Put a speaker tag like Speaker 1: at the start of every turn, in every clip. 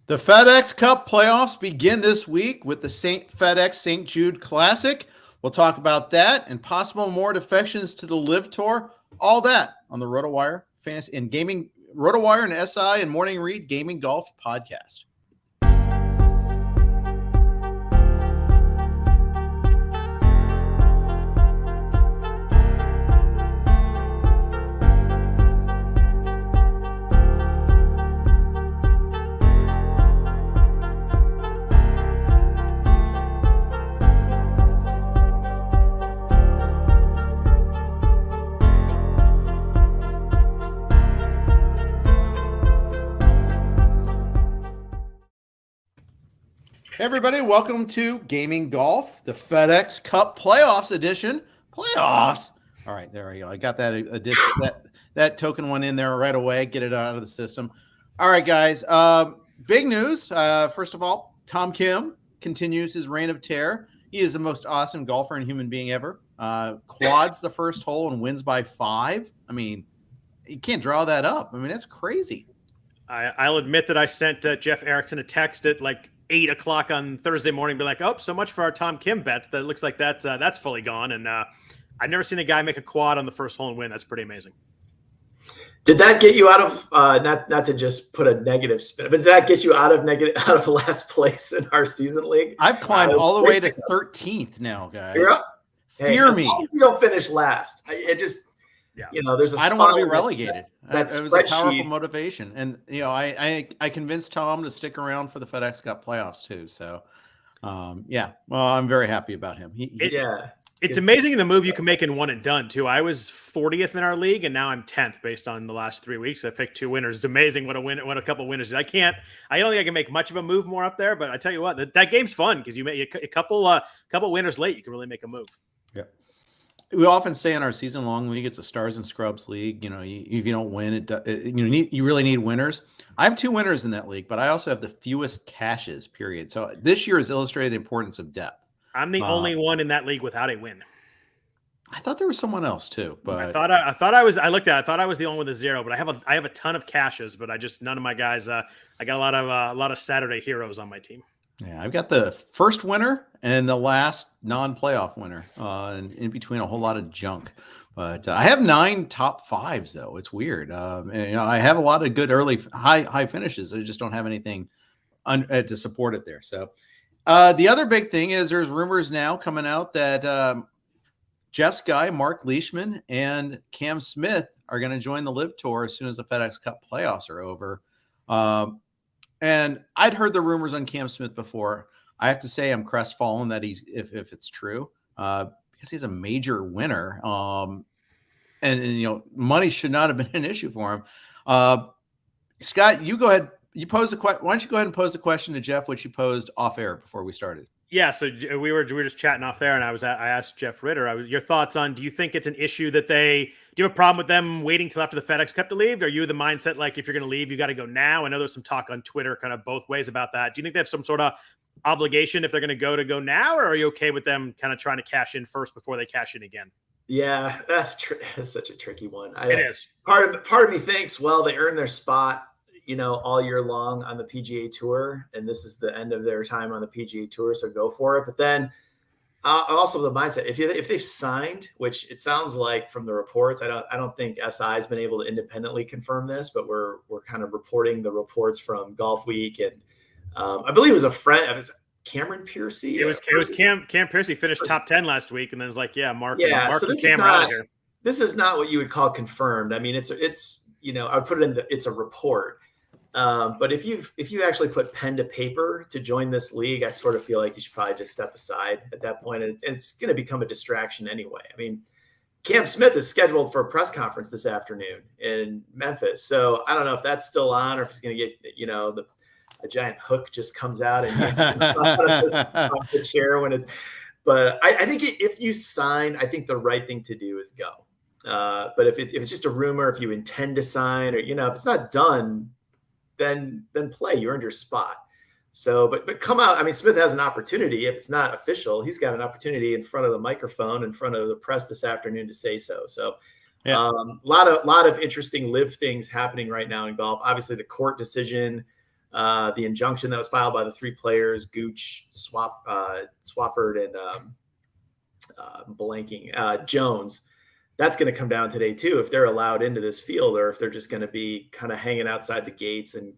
Speaker 1: The FedEx Cup playoffs begin this week with the FedEx St. Jude Classic. We'll talk about that and possible more defections to the Live Tour. All that on the RotoWire Fantasy and Gaming, RotoWire and SI and Morning Read Gaming Golf Podcast. Hey everybody, welcome to Gaming Golf, the FedEx Cup Playoffs edition. Playoffs. All right, there we go. I got that edition, that token one in there right away. Get it out of the system. All right, guys. Big news. First of all, Tom Kim continues his reign of terror. He is the most awesome golfer and human being ever. Quads the first hole and wins by 5. I mean, you can't draw that up. I mean, that's crazy.
Speaker 2: I'll admit that I sent Jeff Erickson a text at like 8 o'clock on Thursday morning, be like, oh, so much for our Tom Kim bets. That looks like that's fully gone. And I've never seen a guy make a quad on the first hole and win. That's pretty amazing.
Speaker 3: Did that get you out of not to just put a negative spin, but did that get you out of last place in our season league?
Speaker 1: I've climbed all the way to 13th now, guys. Fear me.
Speaker 3: You don't finish last. There's
Speaker 1: I don't want to be relegated.
Speaker 3: That
Speaker 1: it was a powerful motivation, and I convinced Tom to stick around for the FedEx Cup playoffs too. So, well, I'm very happy about him.
Speaker 2: It's amazing the move you can make in one and done too. I was 40th in our league, and now I'm 10th based on the last 3 weeks. I picked 2 winners. It's amazing what a couple winners did. I don't think I can make much of a move more up there, but I tell you what, that game's fun because you make a couple winners late, you can really make a move.
Speaker 1: Yeah. We often say in our season-long league, it's a stars and scrubs league. If you don't win, you really need winners. I have 2 winners in that league, but I also have the fewest cashes. Period. So this year has illustrated the importance of depth.
Speaker 2: I'm the only one in that league without a win.
Speaker 1: I thought there was someone else too, but
Speaker 2: I thought I was. I looked at. I thought I was the only one with a 0, but I have a ton of cashes, but none of my guys. I got a lot of Saturday heroes on my team.
Speaker 1: Yeah, I've got the first winner and the last non-playoff winner, and in between a whole lot of junk. But I have 9 top 5s though. It's weird. I have a lot of good early high finishes. I just don't have anything to support it there. So the other big thing is there's rumors now coming out that Jeff's guy Mark Leishman and Cam Smith are going to join the Live Tour as soon as the FedEx Cup playoffs are over. And I'd heard the rumors on Cam Smith before. I have to say I'm crestfallen that if it's true, because he's a major winner. And money should not have been an issue for him. Scott, you go ahead. You pose the question. Why don't you go ahead and pose the question to Jeff, which you posed off air before we started?
Speaker 2: Yeah, so we were just chatting off air, and I asked Jeff Ritter, your thoughts on, do you think it's an issue that do you have a problem with them waiting till after the FedEx Cup to leave? Are you the mindset like if you're going to leave, you got to go now? I know there's some talk on Twitter kind of both ways about that. Do you think they have some sort of obligation if they're going to go now, or are you okay with them kind of trying to cash in first before they cash in again?
Speaker 3: Yeah, that's such a tricky one.
Speaker 2: It is.
Speaker 3: Part of me thinks, well, they earned their spot all year long on the PGA Tour, and this is the end of their time on the PGA Tour, so go for it. But then also the mindset, if they've signed, which it sounds like from the reports, I don't think SI has been able to independently confirm this, but we're kind of reporting the reports from Golf Week, and I believe it was a friend. It was Cameron Piercy.
Speaker 2: It was Cam Piercy finished top 10 last week, and then it's like, Mark and Cam are out of here.
Speaker 3: This is not what you would call confirmed. I mean, it's I would put it in it's a report. But if you actually put pen to paper to join this league, I sort of feel like you should probably just step aside at that point. And it's going to become a distraction anyway. I mean, Cam Smith is scheduled for a press conference this afternoon in Memphis. So I don't know if that's still on or if he's going to get, a giant hook just comes out and yanks him off the chair when it's, but I think if you sign, I think the right thing to do is go. But if it's just a rumor, if you intend to sign or, if it's not done, then play. You earned your spot. So, but come out. I mean, Smith has an opportunity. If it's not official, he's got an opportunity in front of the microphone, in front of the press this afternoon to say so. So, yeah. A lot of interesting live things happening right now in golf. Obviously, the court decision The injunction that was filed by the 3 players, Gooch, Swafford, and Jones, that's going to come down today too, if they're allowed into this field or if they're just going to be kind of hanging outside the gates and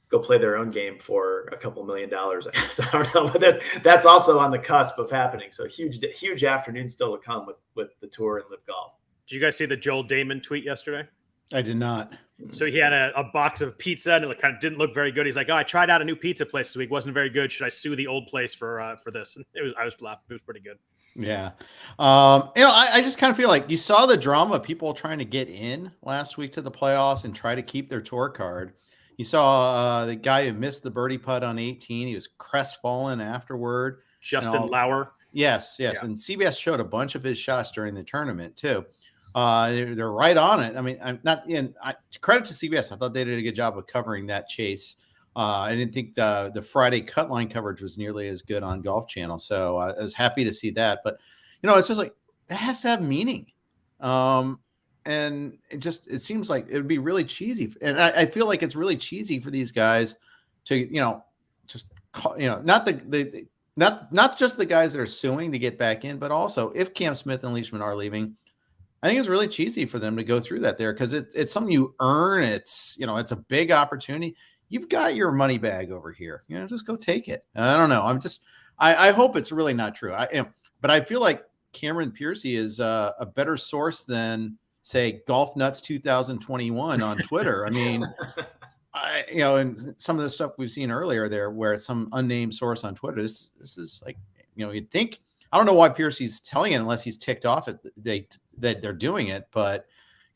Speaker 3: go play their own game for a couple $1 million. I guess. I don't know, but that's also on the cusp of happening. So huge afternoon still to come with the tour and Live Golf.
Speaker 2: Did you guys see the Joel Damon tweet yesterday?
Speaker 1: I did not.
Speaker 2: So he had a box of pizza and it kind of didn't look very good. He's like, "Oh, I tried out a new pizza place this week. Wasn't very good. Should I sue the old place for this?" And I was laughing. It was pretty good.
Speaker 1: Yeah. I just kind of feel like you saw the drama of people trying to get in last week to the playoffs and try to keep their tour card. You saw the guy who missed the birdie putt on 18. He was crestfallen afterward.
Speaker 2: Justin Lauer.
Speaker 1: Yes.
Speaker 2: Yeah.
Speaker 1: And CBS showed a bunch of his shots during the tournament too. They're right on it. I mean, I'm not in credit to CBS. I thought they did a good job of covering that chase. I didn't think the Friday cut line coverage was nearly as good on Golf Channel. So I was happy to see that. But, it's just like that has to have meaning. And it seems like it would be really cheesy. And I feel like it's really cheesy for these guys to, just call, not not just the guys that are suing to get back in, but also if Cam Smith and Leishman are leaving, I think it's really cheesy for them to go through that there because it's something you earn. It's, it's a big opportunity. You've got your money bag over here. Just go take it. I don't know. I hope it's really not true. But I feel like Cameron Piercy is a better source than, say, Golf Nuts 2021 on Twitter. I mean, and some of the stuff we've seen earlier there, where it's some unnamed source on Twitter. This is like, you'd think. I don't know why Piercy's telling it unless he's ticked off that they're doing it, but.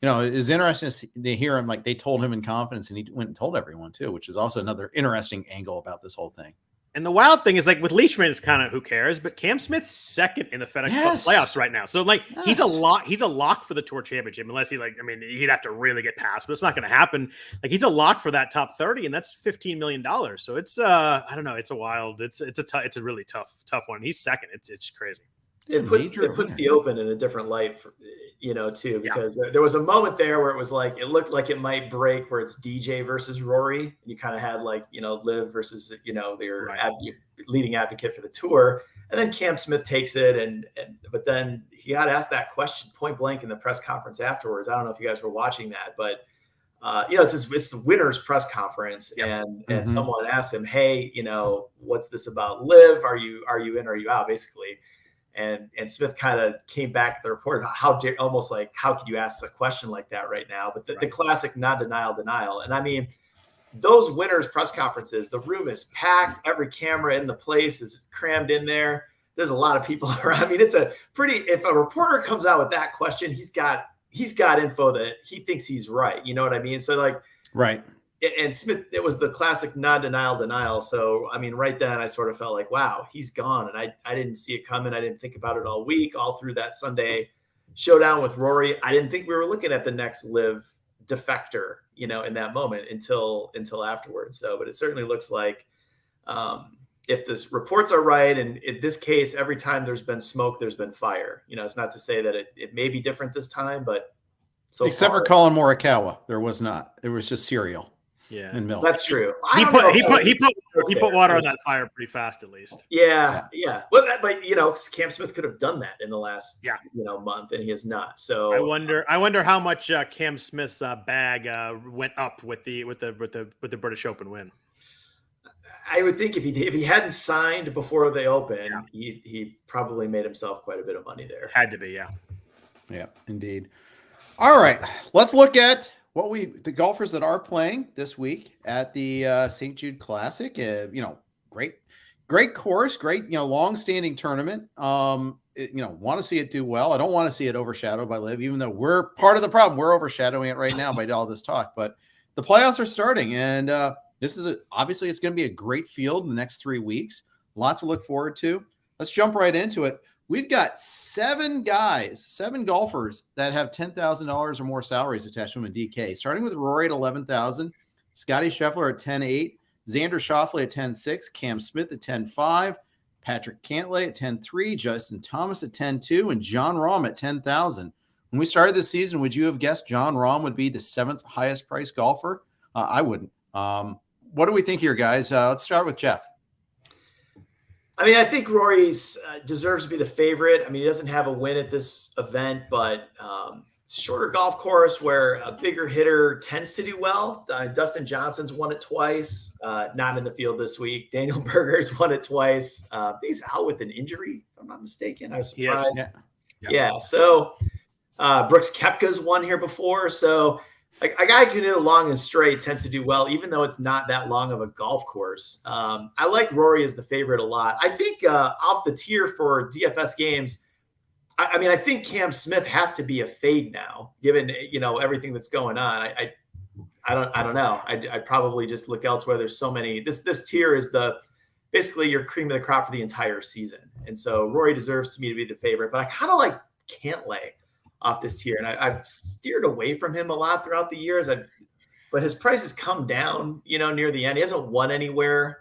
Speaker 1: It's interesting to hear him, like they told him in confidence and he went and told everyone too, which is also another interesting angle about this whole thing.
Speaker 2: And the wild thing is, like, with Leishman, it's kind of who cares, but Cam Smith's second in the FedEx Cup playoffs right now. So, like, he's a lock for the Tour Championship, unless he'd have to really get past, but it's not going to happen. Like, he's a lock for that top 30, and that's $15 million. So it's, I don't know. It's a wild, it's a really tough one. He's second. It's crazy.
Speaker 3: It puts the Open in a different light, too, because there was a moment there where it was like, it looked like it might break where it's DJ versus Rory. You kind of had Liv versus, their leading advocate for the tour. And then Cam Smith takes it. But then he got asked that question point blank in the press conference afterwards. I don't know if you guys were watching that, but it's the winner's press conference.
Speaker 2: Yep.
Speaker 3: And someone asked him, "Hey, what's this about Liv? Are you in or are you out?" Basically. And Smith kind of came back to the report almost like, how could you ask a question like that right now? But the classic denial. And I mean, those winners press conferences, the room is packed. Every camera in the place is crammed in there. There's a lot of people around. I mean, it's if a reporter comes out with that question, he's got info that he thinks he's right. You know what I mean? So
Speaker 1: right.
Speaker 3: And Smith, it was the classic denial. So, I mean, right then I sort of felt like, wow, he's gone. And I didn't see it coming. I didn't think about it all week, all through that Sunday showdown with Rory. I didn't think we were looking at the next Liv defector, in that moment until afterwards. So, but it certainly looks like if the reports are right, and in this case, every time there's been smoke, there's been fire. It's not to say that it may be different this time, but
Speaker 1: except for Colin Morikawa, there was not. It was just cereal.
Speaker 2: Yeah,
Speaker 1: and milk.
Speaker 3: That's true.
Speaker 2: He put water on that fire pretty fast, at least.
Speaker 3: Yeah. Well, but Cam Smith could have done that in the last month, and he has not. So
Speaker 2: I wonder how much Cam Smith's bag went up with the British Open win.
Speaker 3: I would think if he hadn't signed before the Open, he probably made himself quite a bit of money there.
Speaker 2: Had to be,
Speaker 1: yeah, indeed. All right, let's look at the golfers that are playing this week at the St. Jude Classic. Great course, great, long-standing tournament. Want to see it do well. I don't want to see it overshadowed by Liv, even though we're part of the problem. We're overshadowing it right now by all this talk. But the playoffs are starting, and this is obviously it's going to be a great field in the next 3 weeks. A lot to look forward to. Let's jump right into it. We've got 7 golfers that have $10,000 or more salaries attached to them in DK, starting with Rory at $11,000, Scotty Scheffler at $10,800, Xander Schauffele at $10,600, Cam Smith at $10,500, Patrick Cantlay at $10,300, Justin Thomas at $10,200, and Jon Rahm at $10,000. When we started this season, would you have guessed Jon Rahm would be the 7th highest priced golfer? I wouldn't. what do we think here, guys? Let's start with Jeff.
Speaker 3: I mean, I think Rory's deserves to be the favorite. I mean, he doesn't have a win at this event, but shorter golf course where a bigger hitter tends to do well. Dustin Johnson's won it twice, not in the field this week. Daniel Berger's won it twice. He's out with an injury, if I'm not mistaken. I was surprised.
Speaker 2: Yes.
Speaker 3: Yeah. So Brooks Koepka's won here before. So like a guy can hit a long and straight tends to do well, even though it's not that long of a golf course. I like Rory as the favorite a lot. I think off the tier for DFS games, I mean, I think Cam Smith has to be a fade now, given everything that's going on. I don't know. I'd probably just look elsewhere. There's so many. This tier is basically your cream of the crop for the entire season, and so Rory deserves to me to be the favorite. But I kind of like Cantlay off this tier, and I've steered away from him a lot throughout the years. But his price has come down, near the end. He hasn't won anywhere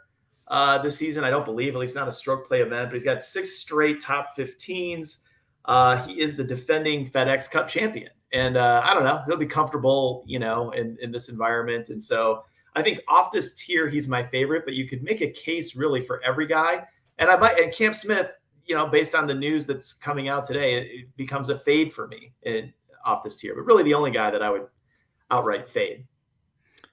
Speaker 3: this season, I don't believe, at least not a stroke play event. But he's got 6 straight top 15s. He is the defending FedEx Cup champion, and I don't know, he'll be comfortable, in this environment. And so I think off this tier, he's my favorite. But you could make a case really for every guy, and Cam Smith. Based on the news that's coming out today, it becomes a fade for me off this tier, but really the only guy that I would outright fade.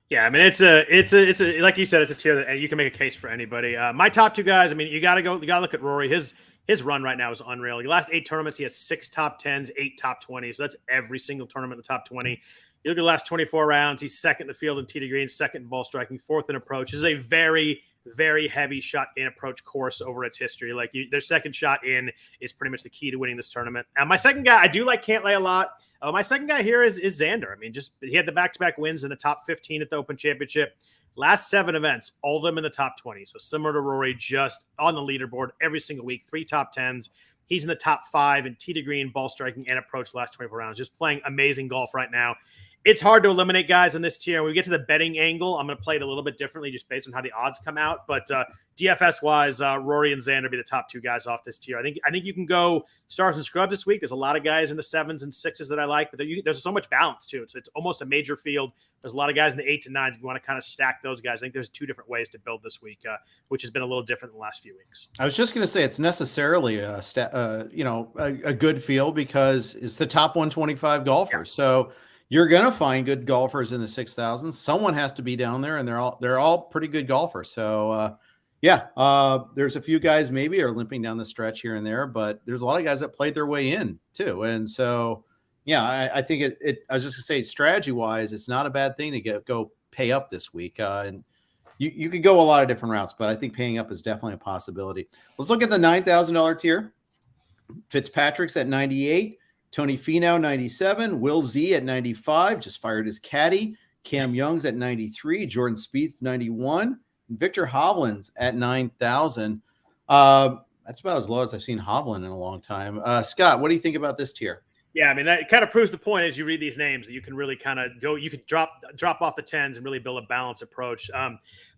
Speaker 2: Yeah, I mean, it's a like you said, it's a tier that you can make a case for anybody. My top 2 guys, I mean, you got to look at Rory. His run right now is unreal. The last 8 tournaments, he has 6 top 10s, 8 top 20s. So that's every single tournament in the top 20. You look at the last 24 rounds, he's second in the field in tee to green, second in ball striking, 4th in approach. This is a very, very heavy shot in approach course over its history. Like their second shot in is pretty much the key to winning this tournament. My second guy, I do like Cantlay a lot. My second guy here is Xander. I mean, he had the back-to-back wins in the top 15 at the Open Championship. Last 7 events, all of them in the top 20. So similar to Rory, just on the leaderboard every single week, 3 top 10s. He's in the top 5 in tee to green, ball striking, and approach last 24 rounds. Just playing amazing golf right now. It's hard to eliminate guys in this tier. When we get to the betting angle, I'm going to play it a little bit differently just based on how the odds come out. But DFS-wise, Rory and Xander be the top 2 guys off this tier. I think you can go stars and scrubs this week. There's a lot of guys in the 7s and 6s that I like, but there's so much balance too. It's almost a major field. There's a lot of guys in the 8s and 9s. If you want to kind of stack those guys, I think there's 2 different ways to build this week, which has been a little different in the last few weeks.
Speaker 1: I was just going to say it's necessarily a good field because it's the top 125 golfers. Yeah. So you're going to find good golfers in the 6,000. Someone has to be down there, and they're all pretty good golfers. So, there's a few guys maybe are limping down the stretch here and there, but there's a lot of guys that played their way in too. And so, I think I was just going to say strategy-wise, it's not a bad thing to go pay up this week. And you could go a lot of different routes, but I think paying up is definitely a possibility. Let's look at the $9,000 tier. Fitzpatrick's at 98. Tony Finau, 97. Will Z at 95. Just fired his caddy. Cam Young's at 93. Jordan Spieth, 91. And Victor Hovland's at 9,000. That's about as low as I've seen Hovland in a long time. Scott, what do you think about this tier?
Speaker 2: Yeah, I mean, that kind of proves the point as you read these names that you can really kind of go, you could drop off the 10s and really build a balanced approach.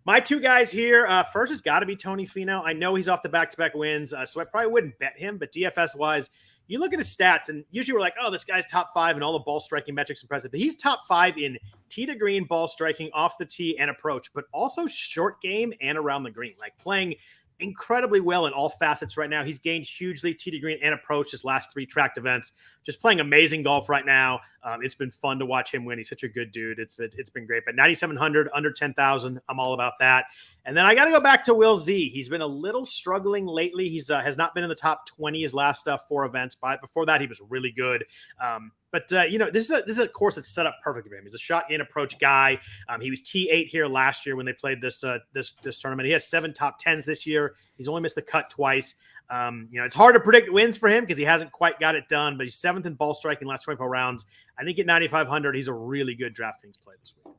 Speaker 2: My 2 guys here, first has got to be Tony Finau. I know he's off the back-to-back wins, so I probably wouldn't bet him, but DFS-wise, you look at his stats, and usually we're like, oh, this guy's top 5 in all the ball striking metrics impressive. But he's top 5 in tee to green, ball striking, off the tee, and approach, but also short game and around the green, like playing incredibly well in all facets right now. He's gained hugely tee to green and approach his last 3 tracked events. Just playing amazing golf right now. It's been fun to watch him win. He's such a good dude. It's been great. But 9,700 under 10,000, I'm all about that. And then I got to go back to Will Z. He's been a little struggling lately. He's has not been in the top 20 his last 4 events. But before that, he was really good. But this is a course that's set up perfectly for him. He's a shot and approach guy. He was T8 here last year when they played this tournament. He has 7 top 10s this year. He's only missed the cut twice. It's hard to predict wins for him because he hasn't quite got it done, but he's 7th in ball striking last 24 rounds. I think at 9,500, he's a really good DraftKings play this week.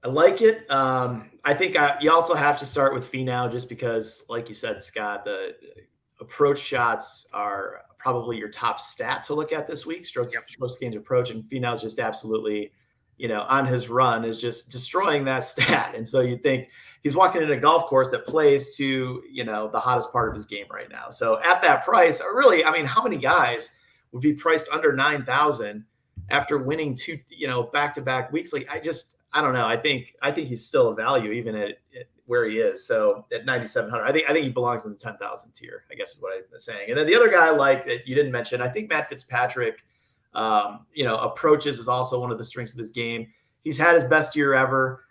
Speaker 3: I like it. I think you also have to start with Finau just because, like you said, Scott, the approach shots are probably your top stat to look at this week. Strokes gains approach, and Finau's just absolutely, on his run is just destroying that stat. And so you think he's walking in a golf course that plays to, the hottest part of his game right now. So at that price, really, I mean, how many guys would be priced under 9,000 after winning 2, back-to-back weeks? Like, I don't know. I think he's still a value even at where he is. So at 9,700, I think he belongs in the 10,000 tier, I guess is what I'm saying. And then the other guy I like that you didn't mention, I think Matt Fitzpatrick, approaches is also one of the strengths of his game. He's had his best year ever.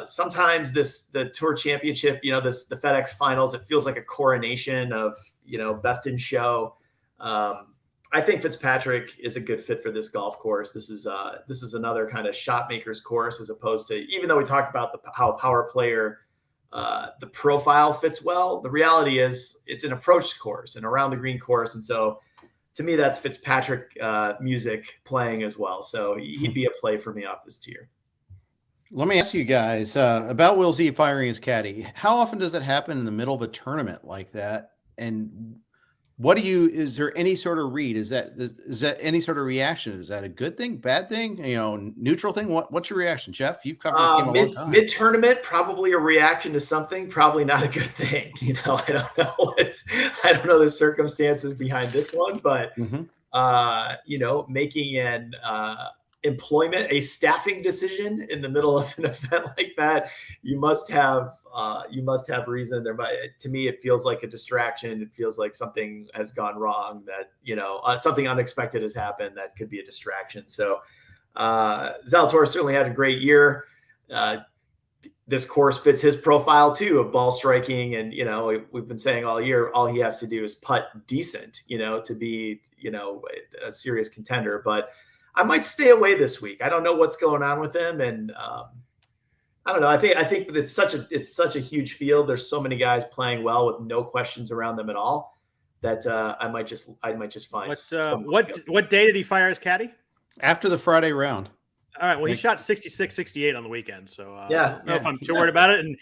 Speaker 3: Sometimes the Tour Championship, the FedEx Finals, it feels like a coronation of, best in show. I think Fitzpatrick is a good fit for this golf course. This is another kind of shot maker's course, as opposed to, even though we talked about how power player, the profile fits well, the reality is it's an approach course and around the green course. And so to me, that's Fitzpatrick music playing as well. So he'd be a play for me off this tier.
Speaker 1: Let me ask you guys about Will Z firing his caddy. How often does it happen in the middle of a tournament like that? And is there any sort of read? Is that any sort of reaction? Is that a good thing, bad thing, neutral thing? What's your reaction, Jeff? You've covered this game a long time.
Speaker 3: Mid-tournament, probably a reaking to something, probably not a good thing. I don't know the circumstances behind this one, but making an a staffing decision in the middle of an event like that, you must have reason. To me, it feels like a distraction. It feels like something has gone wrong, that something unexpected has happened that could be a distraction. So Zalatoris certainly had a great year. This course fits his profile too, of ball striking, and we've been saying all year, all he has to do is putt decent, to be a serious contender. But I might stay away this week. I don't know what's going on with him, and I don't know. I think it's such a huge field. There's so many guys playing well with no questions around them at all that I might just find.
Speaker 2: What day did he fire his caddy?
Speaker 1: After the Friday round.
Speaker 2: All right. Well, he shot 66, 68 on the weekend. So I don't know if I'm too worried about it. And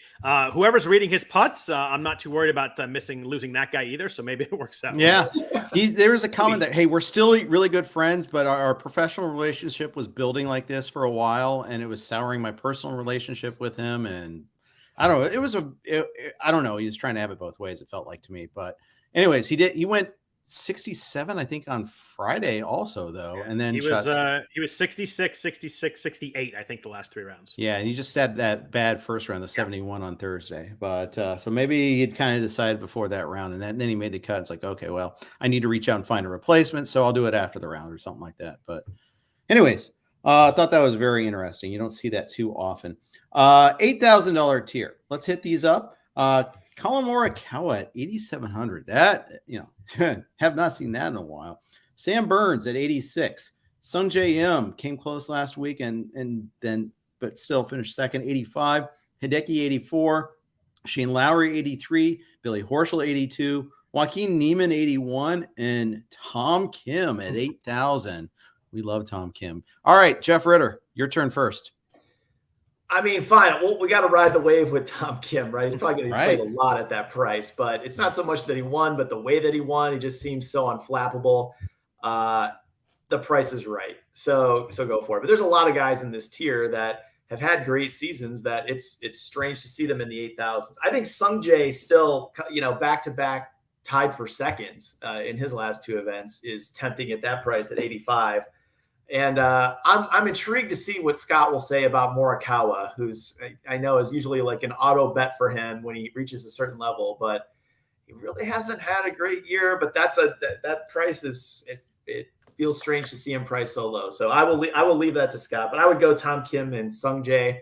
Speaker 2: whoever's reading his putts, I'm not too worried about losing that guy either. So maybe it works out.
Speaker 1: Yeah. There was a comment that, hey, we're still really good friends, but our professional relationship was building like this for a while, and it was souring my personal relationship with him. And I don't know. I don't know. He was trying to have it both ways, it felt like to me. But anyways, he went 67, I think, on Friday also, though. Yeah. And then
Speaker 2: he was 66, 66, 68, I think, the last three rounds.
Speaker 1: Yeah, and he just had that bad first round, the 71 on Thursday. But so maybe he'd kind of decided before that round, and then he made the cut. It's like, okay, well, I need to reach out and find a replacement, so I'll do it after the round or something like that. But anyways, I thought that was very interesting. You don't see that too often. $8,000 tier. Let's hit these up. Colin Morikawa at 8,700. That, have not seen that in a while. Sam Burns at 86. Sung J M came close last week but still finished second, 85. Hideki 84. Shane Lowry 83. Billy Horschel 82. Joaquin Niemann 81. And Tom Kim at 8,000. We love Tom Kim. All right, Jeff Ritter, your turn first.
Speaker 3: I mean, fine. Well, we got to ride the wave with Tom Kim, right? He's probably going to be played a lot at that price, but it's not so much that he won, but the way that he won, he just seems so unflappable. The price is right. So go for it. But there's a lot of guys in this tier that have had great seasons that it's strange to see them in the 8,000s. I think Sung Jae still, back-to-back tied for seconds in his last two events is tempting at that price at 85. And I'm intrigued to see what Scott will say about Morikawa, who's I know is usually like an auto bet for him when he reaches a certain level, but he really hasn't had a great year. But that price it feels strange to see him priced so low. So I will leave that to Scott, but I would go Tom Kim and Sung Jae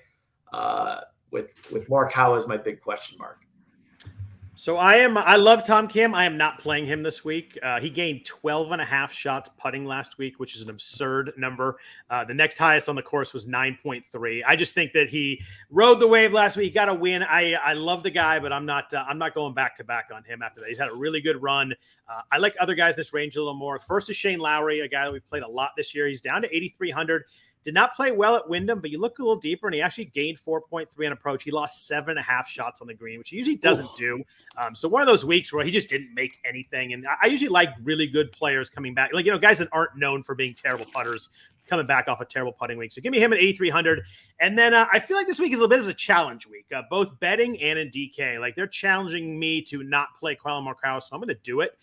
Speaker 3: with Morikawa as my big question mark.
Speaker 2: So I love Tom Kim. I am not playing him this week. He gained 12 and a half shots putting last week, which is an absurd number. The next highest on the course was 9.3. I just think that he rode the wave last week. He got a win. I love the guy, but I'm not going back to back on him after that. He's had a really good run. I like other guys in this range a little more. First is Shane Lowry, a guy that we've played a lot this year. He's down to 8,300. Did not play well at Wyndham, but you look a little deeper, and he actually gained 4.3 on approach. He lost 7.5 shots on the green, which he usually doesn't do. So one of those weeks where he just didn't make anything. And I usually like really good players coming back. Like, guys that aren't known for being terrible putters coming back off a terrible putting week. So give me him at 8,300. And then I feel like this week is a little bit of a challenge week, both betting and in DK. Like they're challenging me to not play Colin Morikawa, so I'm going to do it.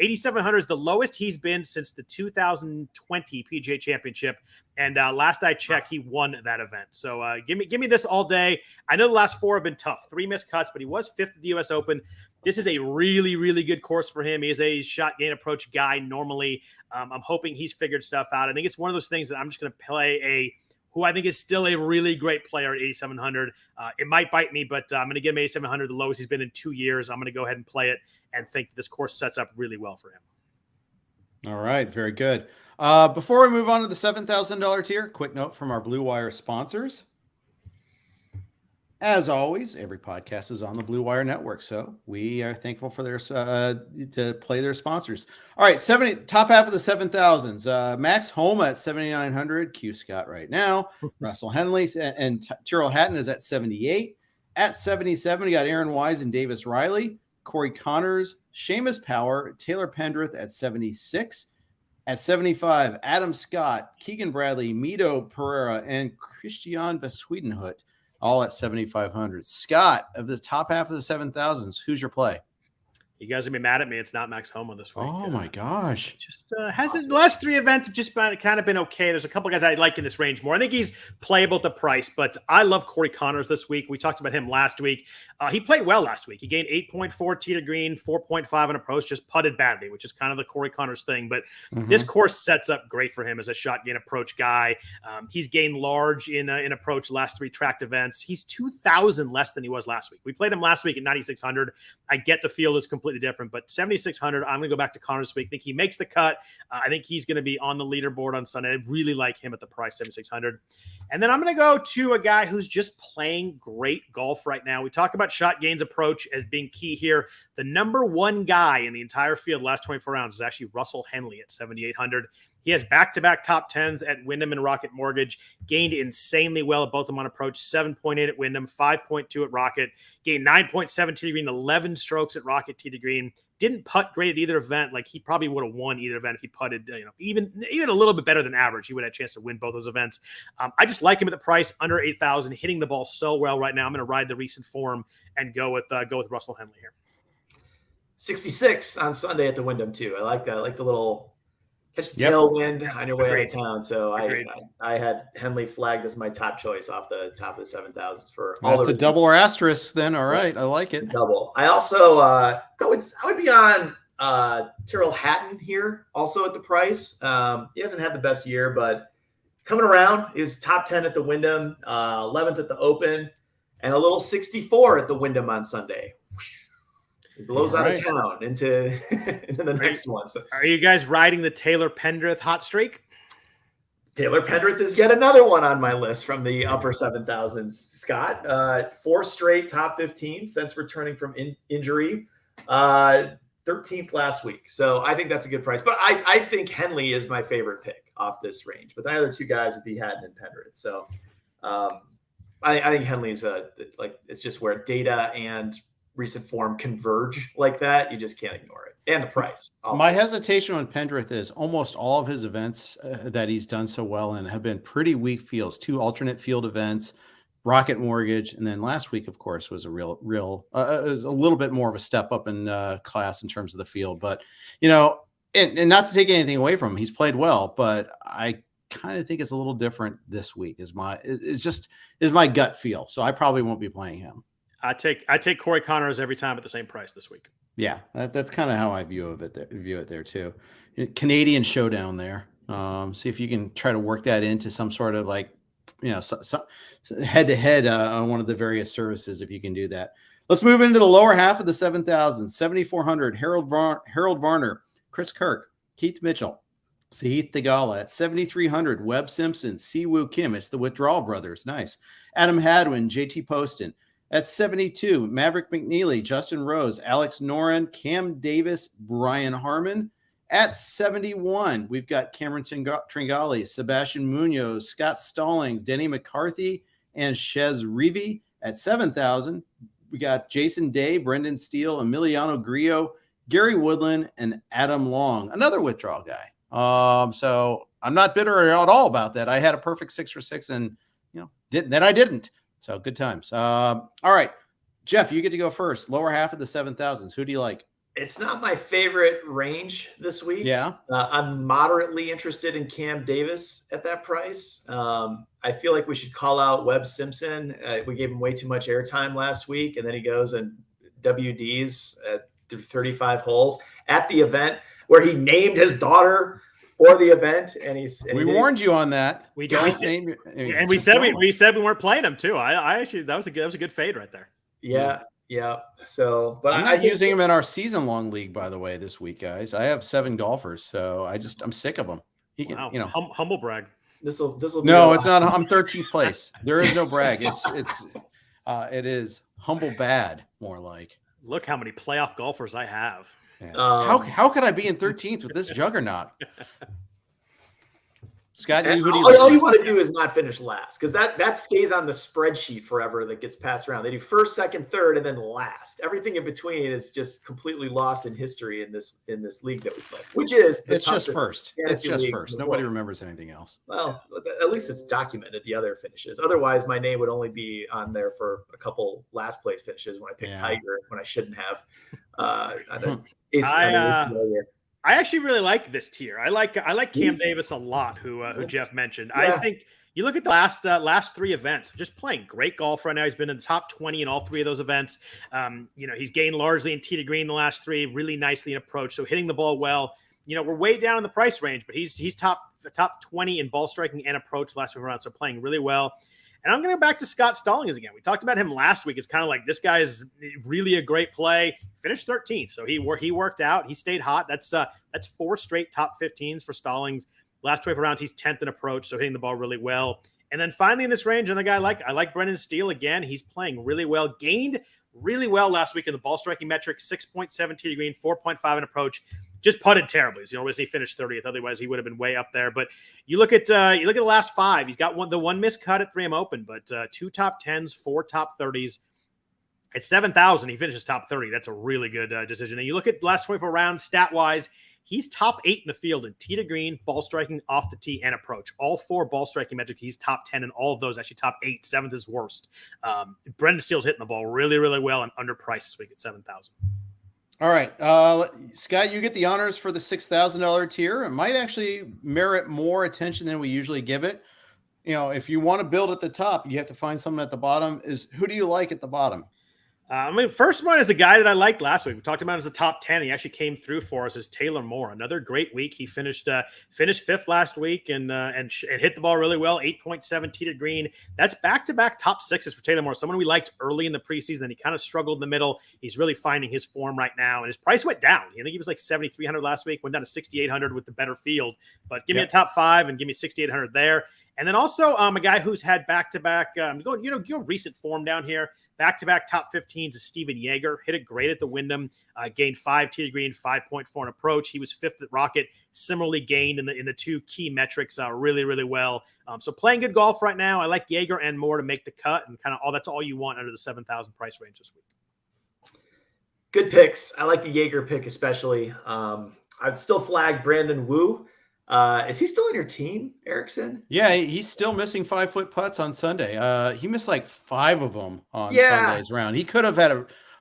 Speaker 2: 8,700 is the lowest he's been since the 2020 PGA Championship. And last I checked, he won that event. So give me this all day. I know the last 4 have been tough. 3 missed cuts, but he was 5th at the U.S. Open. This is a really, really good course for him. He is a shot gain approach guy normally. I'm hoping he's figured stuff out. I think it's one of those things that I'm just going to play who I think is still a really great player at 8,700. It might bite me, but I'm going to give him 8,700, the lowest he's been in 2 years. I'm going to go ahead and play it and think this course sets up really well for him.
Speaker 1: All right, very good. Before we move on to the $7,000 tier, quick note from our Blue Wire sponsors. As always, every podcast is on the Blue Wire Network, so we are thankful for their to play their sponsors. All right, top half of the 7,000s. Max Homa at 7,900. Q Scott right now. Russell Henley and Tyrrell Hatton is at 78. At 77, we got Aaron Wise and Davis Riley. Corey Connors, Seamus Power, Taylor Pendrith at 76. At 75, Adam Scott, Keegan Bradley, Mito Pereira, and Christian Beswedenhut. All at 7,500. Scott, of the top half of the 7,000s, who's your play?
Speaker 2: You guys are going to be mad at me. It's not Max Homa this week.
Speaker 1: Oh, my gosh.
Speaker 2: Just hasn't the last 3 events have just kind of been okay. There's a couple guys I like in this range more. I think he's playable at the price, but I love Corey Connors this week. We talked about him last week. He played well last week. He gained 8.4 tee to green, 4.5 on approach, just putted badly, which is kind of the Corey Connors thing. But this course sets up great for him as a shot gain approach guy. He's gained large in approach last 3 tracked events. He's 2,000 less than he was last week. We played him last week at 9,600. I get the field is completely different, but 7,600, I'm going to go back to Connors this week. I think he makes the cut. I think he's going to be on the leaderboard on Sunday. I really like him at the price, 7,600. And then I'm going to go to a guy who's just playing great golf right now. We talk about shot gains approach as being key here. The number 1 guy in the entire field last 24 rounds is actually Russell Henley at 7,800. He has back-to-back top 10s at Wyndham and Rocket Mortgage, gained insanely well at both of them on approach, 7.8 at Wyndham, 5.2 at Rocket, gained 9.7 tee to green, 11 strokes at Rocket tee to green. Didn't putt great at either event. Like he probably would have won either event if he putted, even a little bit better than average. He would have a chance to win both those events. I just like him at the price under 8,000, hitting the ball so well right now. I'm going to ride the recent form and go with Russell Henley here.
Speaker 3: 66 on Sunday at the Wyndham too. I like that. I like the little catch the tailwind on your way out of town. So I had Henley flagged as my top choice off the top of the 7,000s for all.
Speaker 1: That's a double or asterisk then. All right. I like it.
Speaker 3: Double. I also I would be on Tyrrell Hatton here also at the price. He hasn't had the best year, but coming around is top 10 at the Wyndham, 11th at the Open, and a little 64 at the Wyndham on Sunday. It blows out of town into the next one. So,
Speaker 2: are you guys riding the Taylor Pendrith hot streak?
Speaker 3: Taylor Pendrith is yet another one on my list from the upper 7,000s. Scott, 4 straight top 15 since returning from injury, 13th last week. So I think that's a good price. But I think Henley is my favorite pick off this range. But the other 2 guys would be Hatton and Pendrith. So I think Henley's it's just where data and recent form converge like that. You just can't ignore it. And the price.
Speaker 1: My hesitation on Pendrith is almost all of his events that he's done so well in have been pretty weak fields, 2 alternate field events, Rocket Mortgage. And then last week, of course, was a real was a little bit more of a step up in class in terms of the field. But, and not to take anything away from him, he's played well, but I kind of think it's a little different this week is my gut feel. So I probably won't be playing him.
Speaker 2: I take Corey Connors every time at the same price this week.
Speaker 1: Yeah, that's kind of how I view it there too. Canadian showdown there. See if you can try to work that into some sort of head to head on one of the various services if you can do that. Let's move into the lower half of the 7,000. 7,400. Harold Varner, Chris Kirk, Keith Mitchell, Sahith Theegala at 7,300. Webb Simpson, Siwoo Kim. It's the Withdrawal Brothers. Nice. Adam Hadwin, JT Poston. At 72, Maverick McNeely, Justin Rose, Alex Noren, Cam Davis, Brian Harmon. At 71, we've got Cameron Tringali, Sebastian Munoz, Scott Stallings, Denny McCarthy, and Chez Reavie. At 7,000, we got Jason Day, Brendan Steele, Emiliano Grillo, Gary Woodland, and Adam Long, another withdrawal guy. So I'm not bitter at all about that. I had a perfect 6 for 6 and, then I didn't. So good times. All right, Jeff, you get to go first. Lower half of the 7,000s. Who do you like?
Speaker 3: It's not my favorite range this week.
Speaker 1: Yeah.
Speaker 3: I'm moderately interested in Cam Davis at that price. I feel like we should call out Webb Simpson. We gave him way too much airtime last week, and then he goes and WDs through 35 holes at the event where he named his daughter for the event. And
Speaker 1: we warned you on that.
Speaker 2: We said we weren't playing him too. I actually, that was a good fade right there.
Speaker 3: Yeah. Yeah. So, but
Speaker 1: I'm not using him in our season long league, by the way, this week, guys. I have 7 golfers, so I'm sick of him. He can,
Speaker 2: humble brag.
Speaker 3: This will.
Speaker 1: No, it's not. I'm 13th place. There is no brag. It is humble bad, more like.
Speaker 2: Look how many playoff golfers I have.
Speaker 1: Yeah. How could I be in 13th with this juggernaut? Scott,
Speaker 3: all you want to do is not finish last, because that stays on the spreadsheet forever. That gets passed around. They do first, second, third, and then last. Everything in between is just completely lost in history in this league that we play, which is
Speaker 1: it's just first. It's just first. Nobody remembers anything else.
Speaker 3: Well, at least it's documented, the other finishes. Otherwise, my name would only be on there for a couple last place finishes when I picked Tiger when I shouldn't have.
Speaker 2: I actually really like this tier. I like Cam Davis a lot, who Jeff mentioned. Yeah. I think you look at the last 3 events, just playing great golf right now. He's been in the top 20 in all 3 of those events. He's gained largely in tee to green the last 3, really nicely in approach. So hitting the ball well. We're way down in the price range, but he's top 20 in ball striking and approach the last 5 rounds. So playing really well. And I'm going to go back to Scott Stallings again. We talked about him last week. It's kind of like, this guy is really a great play. Finished 13th, so he worked out. He stayed hot. That's 4 straight top 15s for Stallings. Last 24 rounds, he's 10th in approach, so hitting the ball really well. And then finally in this range, another guy I like Brendan Steele again. He's playing really well. Gained really well last week in the ball striking metric, 6.7 tee to green, 4.5 in approach. Just putted terribly. So he finished 30th. Otherwise, he would have been way up there. But you look at the last 5. He's got the one missed cut at 3M Open, but 2 top 10s, 4 top 30s. At 7,000, he finishes top 30. That's a really good decision. And you look at the last 24 rounds, stat-wise, he's top 8 in the field in tee to green, ball striking, off the tee, and approach. All 4 ball striking metrics, he's top 10 in all of those. Actually, top 8. 7th is worst. Brendan Steele's hitting the ball really, really well and underpriced this week at 7,000.
Speaker 1: All right. Scott, you get the honors for the $6,000 tier. It might actually merit more attention than we usually give it. If you want to build at the top, you have to find someone at the bottom. Who do you like at the bottom?
Speaker 2: First one is a guy that I liked last week. We talked about him as a top 10. He actually came through for us as Taylor Moore. Another great week. He finished 5th last week and hit the ball really well. 8.7 tee to green. That's back-to-back top 6s for Taylor Moore. Someone we liked early in the preseason. Then he kind of struggled in the middle. He's really finding his form right now, and his price went down. I think he was like 7,300 last week. Went down to 6,800 with the better field. But give me a top 5 and give me 6,800 there. And then also a guy who's had back-to-back, go recent form down here. Back-to-back top 15s is Steven Yeager. Hit it great at the Wyndham. Gained 5 tee to green, 5.4 in approach. He was 5th at Rocket. Similarly gained in the 2 key metrics really, really well. So playing good golf right now. I like Yeager and Moore to make the cut, and kind of that's all you want under the 7,000 price range this week.
Speaker 3: Good picks. I like the Yeager pick especially. I'd still flag Brandon Wu. Is he still on your team, Erickson?
Speaker 1: Yeah, he's still missing 5-foot putts on Sunday. He missed like 5 of them on Sunday's round. He could have had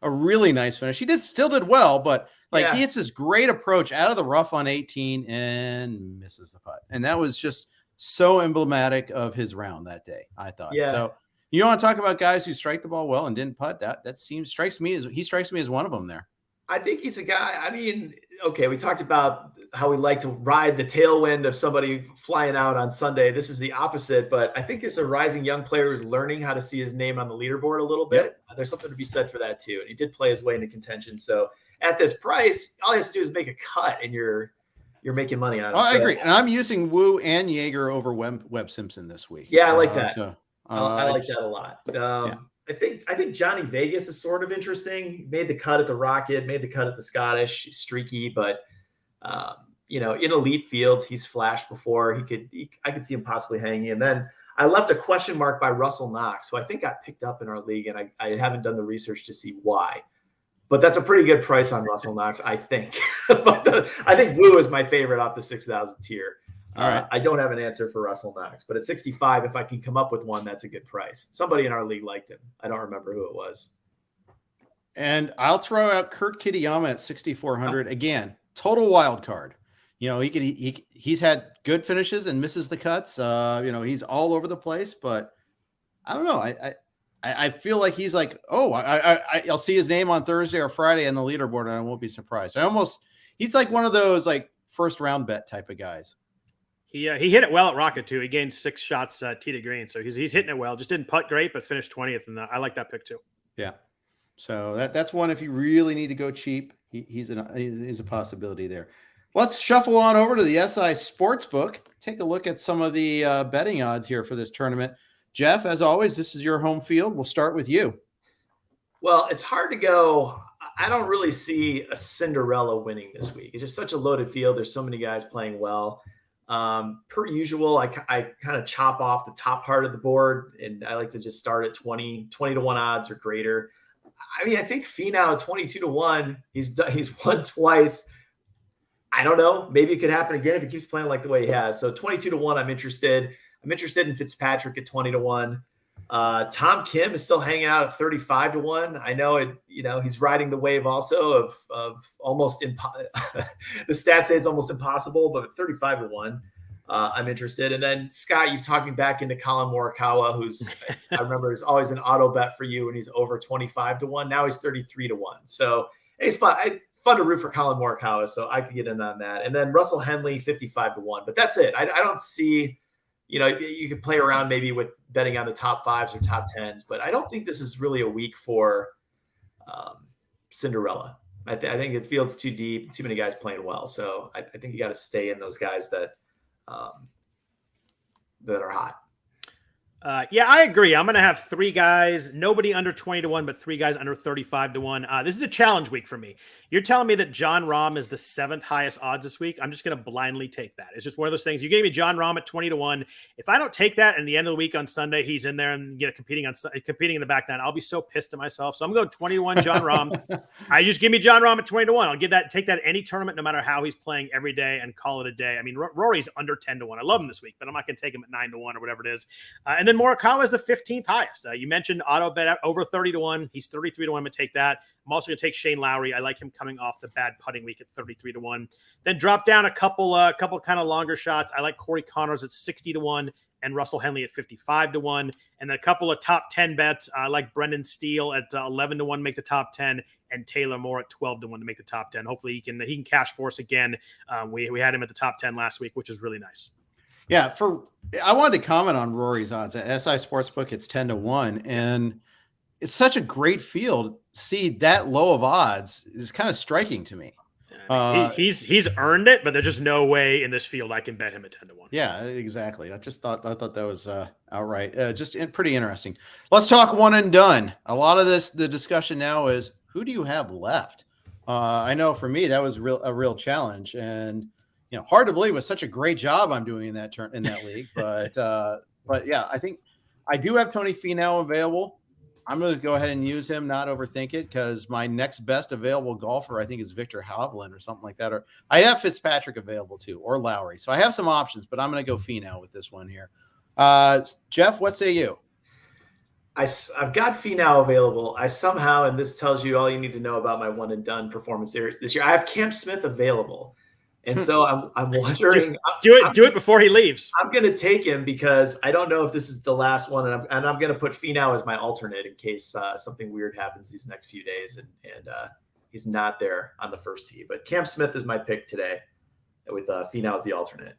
Speaker 1: a really nice finish. He still did well, but he hits this great approach out of the rough on 18 and misses the putt. And that was just so emblematic of his round that day, I thought.
Speaker 3: Yeah.
Speaker 1: So you want to talk about guys who strike the ball well and didn't putt? He strikes me as one of them there.
Speaker 3: I think he's a guy. I mean, okay, we talked about how we like to ride the tailwind of somebody flying out on Sunday. This is the opposite, but I think it's a rising young player who's learning how to see his name on the leaderboard a little bit. Yep. There's something to be said for that too. And he did play his way into contention. So at this price, all he has to do is make a cut and you're making money on it.
Speaker 1: I agree. And I'm using Wu and Yeager over Webb Simpson this week.
Speaker 3: Yeah, I like that. I like that a lot. I think Johnny Vegas is sort of interesting. He made the cut at the Rocket, made the cut at the Scottish. He's streaky, but in elite fields, he's flashed before. I could see him possibly hanging. And then I left a question mark by Russell Knox, who I think got picked up in our league, and I haven't done the research to see why. But that's a pretty good price on Russell Knox, I think. But I think Wu is my favorite off the 6,000 tier.
Speaker 1: All right.
Speaker 3: I don't have an answer for Russell Knox, but at 65, if I can come up with one, that's a good price. Somebody in our league liked him. I don't remember who it was.
Speaker 1: And I'll throw out Kurt Kitayama at 6,400 again. Total wild card. You know, he's had good finishes and misses the cuts. You know, he's all over the place, but I don't know. I feel like he's like, oh, I'll see his name on Thursday or Friday on the leaderboard, and I won't be surprised. He's like one of those like first round bet type of guys.
Speaker 2: He hit it well at Rocket too. He gained 6 shots tee to green, so he's hitting it well. Just didn't putt great, but finished 20th, and I like that pick too.
Speaker 1: Yeah. So that's one if you really need to go cheap, he's a possibility there. Let's shuffle on over to the SI Sportsbook. Take a look at some of the betting odds here for this tournament. Jeff, as always, this is your home field. We'll start with you.
Speaker 3: Well, it's hard to go. I don't really see a Cinderella winning this week. It's just such a loaded field. There's so many guys playing well. Per usual, I kind of chop off the top part of the board, and I like to just start at 20 to 1 odds or greater. I mean, I think Finau 22 to 1. He's won twice. I don't know. Maybe it could happen again if he keeps playing like the way he has. So 22 to 1, I'm interested. I'm interested in Fitzpatrick at 20 to 1. Tom Kim is still hanging out at 35 to 1. I know it, he's riding the wave also of almost the stats say it's almost impossible, but at 35 to 1, I'm interested. And then Scott, you've talked me back into Colin Morikawa, who's I remember is always an auto bet for you when he's over 25 to 1. Now he's 33 to 1. So it's fun to root for Colin Morikawa, so I could get in on that. And then Russell Henley 55 to 1. But that's it. I don't see. You could play around maybe with betting on the top 5s or top 10s, but I don't think this is really a week for Cinderella. I think it feels too deep, too many guys playing well. So I think you got to stay in those guys that are hot.
Speaker 2: Yeah, I agree. I'm going to have 3 guys, nobody under 20 to 1, but 3 guys under 35 to 1. This is a challenge week for me. You're telling me that Jon Rahm is the 7th highest odds this week. I'm just going to blindly take that. It's just one of those things. You gave me Jon Rahm at 20 to 1. If I don't take that and the end of the week on Sunday, he's in there and competing in the back nine, I'll be so pissed at myself. So I'm going 20 to 1 Jon Rahm. I just give me Jon Rahm at 20 to 1. I'll take that any tournament, no matter how he's playing every day, and call it a day. I mean, Rory's under 10 to 1. I love him this week, but I'm not going to take him at 9 to 1 or whatever it is. And then Morikawa is the 15th highest. You mentioned auto bet over 30 to 1. He's 33 to 1. I'm going to take that. I'm also going to take Shane Lowry. I like him coming off the bad putting week at 33 to 1. Then drop down a couple kind of longer shots. I like Corey Connors at 60 to 1 and Russell Henley at 55 to 1. And then a couple of top 10 bets. I like Brendan Steele at 11 to 1 to make the top 10, and Taylor Moore at 12 to 1 to make the top 10. Hopefully he can cash for us again. We had him at the top 10 last week, which is really nice.
Speaker 1: Yeah, I wanted to comment on Rory's odds at SI Sportsbook. It's 10 to 1, and it's such a great field. See that low of odds is kind of striking to me.
Speaker 2: He's earned it, but there's just no way in this field I can bet him at 10 to 1.
Speaker 1: Yeah, exactly. I thought that was outright pretty interesting. Let's talk one and done. A lot of the discussion now is who do you have left? I know for me that was a real challenge, and hard to believe with such a great job I'm doing in that league. But yeah, I think I do have Tony Finau available. I'm going to go ahead and use him, not overthink it, because my next best available golfer, I think, is Victor Hovland or something like that. Or I have Fitzpatrick available too, or Lowry. So I have some options, but I'm going to go Finau with this one here. Jeff, what say you?
Speaker 3: I've got Finau available. I somehow, and this tells you all you need to know about my one and done performance series this year, I have Cam Smith available. And so I'm wondering.
Speaker 2: Do it before he leaves.
Speaker 3: I'm going to take him because I don't know if this is the last one, and I'm going to put Finau as my alternate in case something weird happens these next few days, and he's not there on the first tee. But Cam Smith is my pick today, with Finau as the alternate.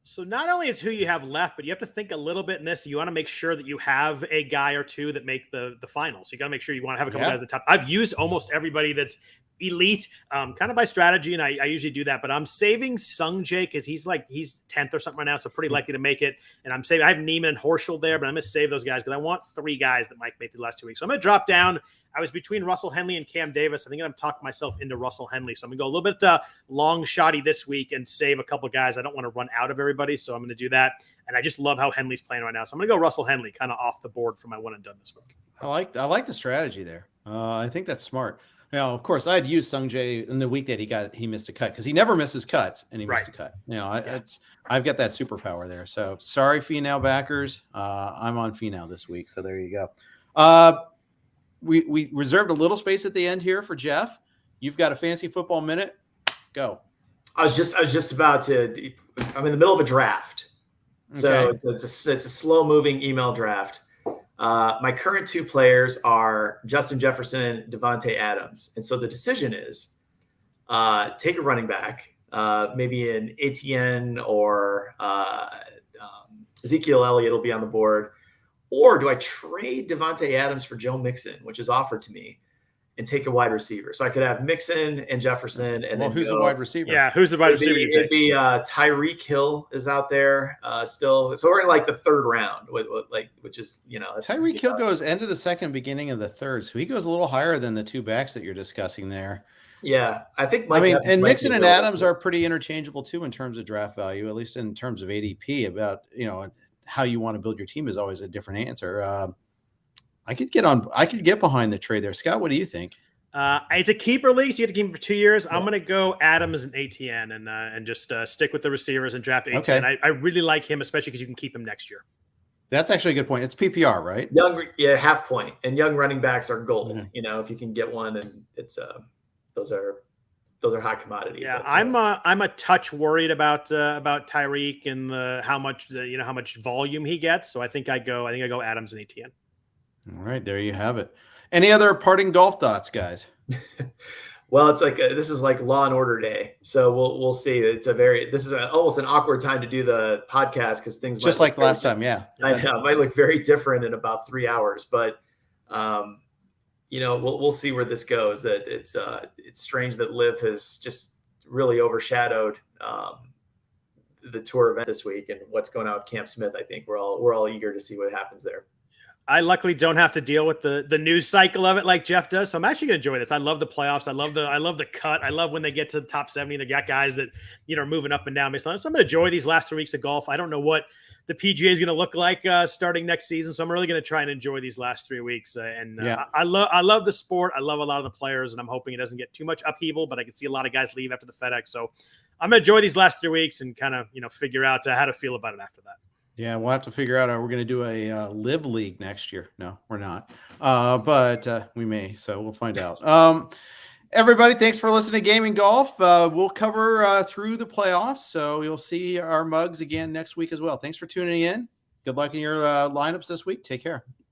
Speaker 2: So not only is who you have left, but you have to think a little bit in this. You want to make sure that you have a guy or two that make the finals. So you got to make sure you want to have a couple guys at the top. I've used almost everybody that's elite, kind of by strategy, and I usually do that. But I'm saving Sung Jae because he's 10th or something right now, so pretty likely to make it. And I'm saving. I have Neiman and Horschel there, but I'm going to save those guys because I want 3 guys that might make the last 2 weeks. So I'm going to drop down. I was between Russell Henley and Cam Davis. I think I'm talking myself into Russell Henley. So I'm going to go a little bit long shotty this week and save a couple guys. I don't want to run out of everybody, so I'm going to do that. And I just love how Henley's playing right now. So I'm going to go Russell Henley kind of off the board for my one and done this week.
Speaker 1: I like the strategy there. I think that's smart. Now, of course, I had used Sungjae in the week that he missed a cut because he never misses cuts and he missed a cut. I've got that superpower there. So sorry, Finau backers. I'm on Finau this week. So there you go. We reserved a little space at the end here for Jeff. You've got a fantasy football minute. Go.
Speaker 3: I was just about to. I'm in the middle of a draft, so it's a slow moving email draft. My current two players are Justin Jefferson, Devontae Adams, and so the decision is take a running back, maybe an Etienne or Ezekiel Elliott will be on the board, or do I trade Devontae Adams for Joe Mixon, which is offered to me, and take a wide receiver? So I could have Mixon and Jefferson, and then
Speaker 1: who's the wide receiver?
Speaker 2: Yeah, who's the wide receiver?
Speaker 3: It'd be Tyreek Hill is out there still. So we're in like the third round, which is
Speaker 1: Tyreek Hill goes end of the second, beginning of the third, so he goes a little higher than the two backs that you're discussing there.
Speaker 3: Yeah, I think.
Speaker 1: And Mixon and Adams are pretty interchangeable too in terms of draft value, at least in terms of ADP. About how you want to build your team is always a different answer. I could get behind the trade there. Scott, what do you think?
Speaker 2: It's a keeper league, so you have to keep him for 2 years. I'm going to go Adams and ATN and just stick with the receivers and draft ATN.
Speaker 1: Okay.
Speaker 2: I really like him, especially because you can keep him next year.
Speaker 1: That's actually a good point. It's PPR, right?
Speaker 3: Half point. And young running backs are gold. Mm-hmm. If you can get one, and it's those are high commodity.
Speaker 2: Yeah, I'm a touch worried about Tyreek and how much volume he gets. So I think I go Adams and ATN.
Speaker 1: All right, there you have it. Any other parting golf thoughts, guys?
Speaker 3: Well, it's like this is like Law and Order Day, so we'll see. This is almost an awkward time to do the podcast because things
Speaker 1: just like last time. Yeah,
Speaker 3: I know it might look very different in about 3 hours, but we'll see where this goes. That it's strange that Liv has just really overshadowed the tour event this week and what's going on with Cam Smith. I think we're all eager to see what happens there.
Speaker 2: I luckily don't have to deal with the news cycle of it like Jeff does. So I'm actually going to enjoy this. I love the playoffs. I love the cut. I love when they get to the top 70. They got guys that, are moving up and down based on it. So I'm going to enjoy these last 3 weeks of golf. I don't know what the PGA is going to look like starting next season. So I'm really going to try and enjoy these last 3 weeks. I love the sport. I love a lot of the players, and I'm hoping it doesn't get too much upheaval, but I can see a lot of guys leave after the FedEx. So I'm going to enjoy these last 3 weeks and kind of, figure out how to feel about it after that.
Speaker 1: Yeah, we'll have to figure out how we're going to do a live league next year. No, we're not. But we may, so we'll find out. Everybody, thanks for listening to Gaming Golf. We'll cover through the playoffs, so you'll see our mugs again next week as well. Thanks for tuning in. Good luck in your lineups this week. Take care.